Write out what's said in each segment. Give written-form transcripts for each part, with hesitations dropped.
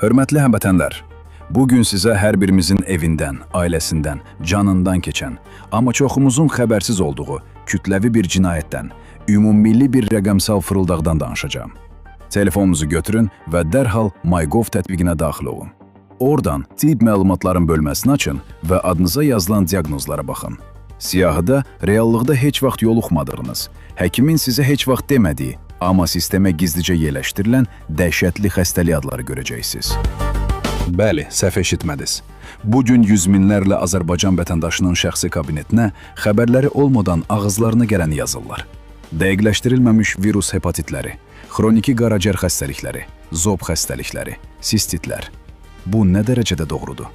Hörmətli həmvətənlər, bugün sizə hər birimizin evindən, ailəsindən, canından keçən, amma çoxumuzun xəbərsiz olduğu kütləvi bir cinayətdən, ümummilli bir rəqəmsal fırıldaqdan danışacağım. Telefonunuzu götürün və dərhal MyGov tətbiqinə daxil olun. Oradan tibb məlumatların bölməsini açın və adınıza yazılan diaqnozlara baxın. Siyahıda reallıqda heç vaxt yoluxmadığınız, həkimin sizə heç vaxt demədiyi, amma sistemə gizlicə yerləşdirilən dəhşətli xəstəlik adları görəcəksiniz. Bəli, səhv eşitmədiniz. Bugün yüz minlərlə Azərbaycan vətəndaşının şəxsi kabinetinə xəbərləri olmadan ağızlarına gələni yazırlar. Dəqiqləşdirilməmiş virus hepatitləri, xroniki qaraciyər xəstəlikləri, zob xəstəlikləri, sistitlər. Bu nə dərəcədə doğrudur?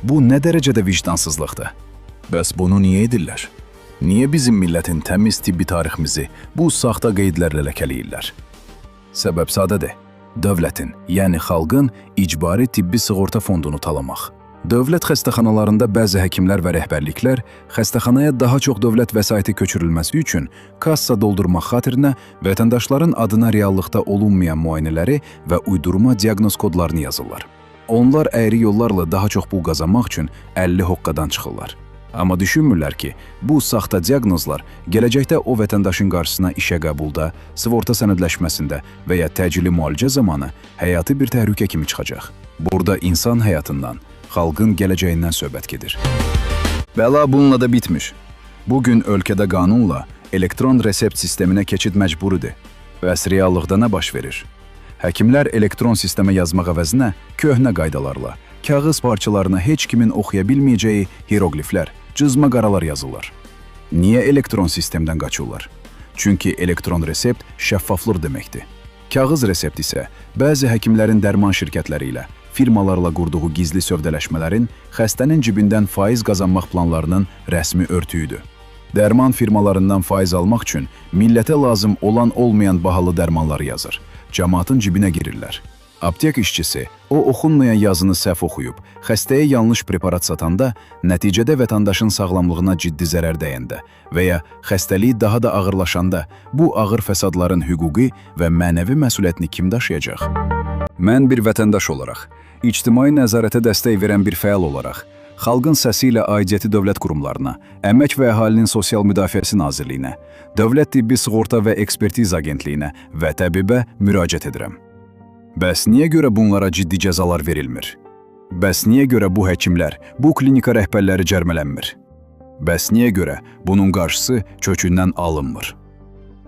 Bu nə dərəcədə vicdansızlıqdır? Bəs bunu niyə edirlər? Niyə bizim millətin təmiz tibbi tariximizi bu saxta qeydlərlə ləkələyirlər? Səbəb sadədir. Dövlətin, yəni xalqın icbari tibbi sığorta fondunu talamaq. Dövlət xəstəxanalarında bəzi həkimlər və rəhbərliklər xəstəxanaya daha çox dövlət vəsaiti köçürülməsi üçün kassa doldurmaq xatirinə vətəndaşların adına reallıqda olunmayan müayinələri və uydurma diaqnoz kodlarını yazırlar. Onlar əyri yollarla daha çox pul qazanmaq üçün 50 hoqqadan çıxırlar. Amma düşünmürlər ki, bu saxta diaqnozlar gələcəkdə o vətəndaşın qarşısına işə qəbulda, sığorta sənədləşməsində və ya təcili müalicə zamanı həyati bir təhlükə kimi çıxacaq. Burada insan həyatından, xalqın gələcəyindən söhbət gedir. Bəla bununla da bitmiş. Bugün ölkədə qanunla elektron resept sisteminə keçid məcburidir. Bəs reallıqda nə baş verir? Həkimlər elektron sistemə yazmaq əvəzinə köhnə qaydalarla, kağız parçalarına heç kimin oxuya bilməyəcəyi hierogliflər, cızma qaralar yazırlar. Niyə elektron sistemdən qaçırlar? Çünki elektron resept şəffaflıq deməkdir. Kağız resept isə bəzi həkimlərin dərman şirkətləri ilə, firmalarla qurduğu gizli sövdələşmələrin xəstənin cibindən faiz qazanmaq planlarının rəsmi örtüyüdür. Dərman firmalarından faiz almaq üçün millətə lazım olan olmayan bahalı dərmanları yazır. Cəmaatın cibinə girirlər. Aptek işçisi o oxunmayan yazını səhv oxuyub, xəstəyə yanlış preparat satanda, nəticədə vətəndaşın sağlamlığına ciddi zərər dəyəndə və ya xəstəliyi daha da ağırlaşanda bu ağır fəsadların hüquqi və mənəvi məsuliyyətini kim daşıyacaq? Mən bir vətəndaş olaraq, ictimai nəzarətə dəstək verən bir fəal olaraq, xalqın səsi ilə aidiyyəti dövlət qurumlarına, Əmək və Əhalinin Sosial Müdafiəsi Nazirliyinə, Dövlət Tibbi Sığorta və Ekspertiz Agentliyinə və təbibə müraciət edirəm. Bəs niyə görə bunlara ciddi cəzalar verilmir? Bəs niyə görə bu həkimlər, bu klinika rəhbərləri cərmələnmir? Bəs niyə görə bunun qarşısı kökündən alınmır?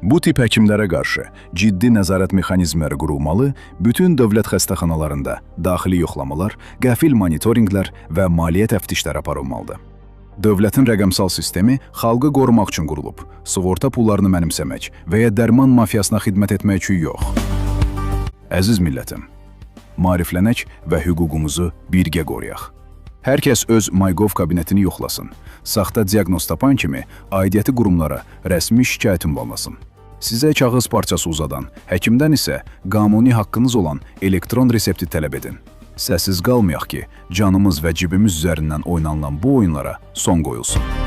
Bu tip həkimlərə qarşı ciddi nəzarət mexanizmləri qurulmalı, bütün dövlət xəstəxanalarında daxili yoxlamalar, qəfil monitorinqlər və maliyyə təftişləri aparılmalıdır. Dövlətin rəqəmsal sistemi xalqı qorumaq üçün qurulub, sığorta pullarını mənimsəmək və ya dərman mafiyasına xidmət etmək üçün yox. Əziz millətim, maariflənək və hüququmuzu birgə qoruyaq. Hər kəs öz MyGov kabinetini yoxlasın. Saxta diaqnoz tapan kimi aidiyyəti qurumlara rəsmi şikayət ünvanlasın. Sizə kağız parçası uzadan, həkimdən isə qanuni haqqınız olan elektron resepti tələb edin. Səssiz qalmayaq ki, canımız və cibimiz üzərindən oynanılan bu oyunlara son qoyulsun.